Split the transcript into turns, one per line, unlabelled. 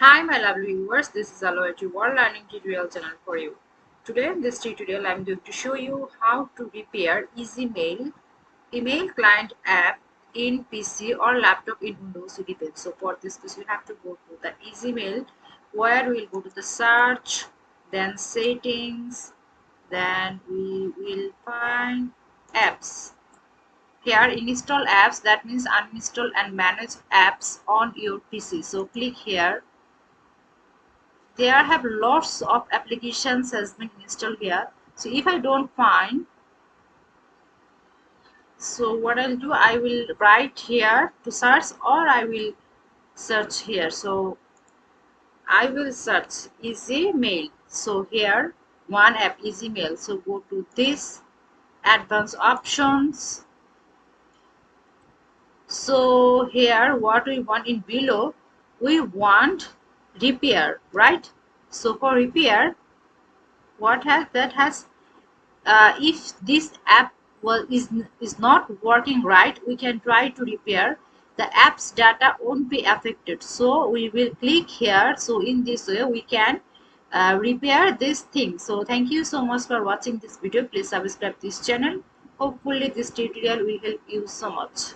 Hi my lovely viewers, this is Aloha World Learning Tutorial channel for you. Today in this tutorial I am going to show you how to repair Esaymail email client app in PC or laptop in Windows, it depends. So for this you have to go to the Esaymail where we will go to the search, then settings, then we will find apps. Here install apps, that means uninstall and manage apps on your PC. So click here. There have lots of applications has been installed here. So if I don't find, so what I'll do, I will write here to search, or I will search here. So I will search Esaymail. So here one app, Esaymail. So go to this advanced options. So here what we want in below, we want repair, right? So for repair, what has that has if this app is not working right, we can try to repair. The app's data won't be affected, so we will click here. So in this way we can repair this thing. So thank you so much for watching this video. Please subscribe this channel. Hopefully this tutorial will help you so much.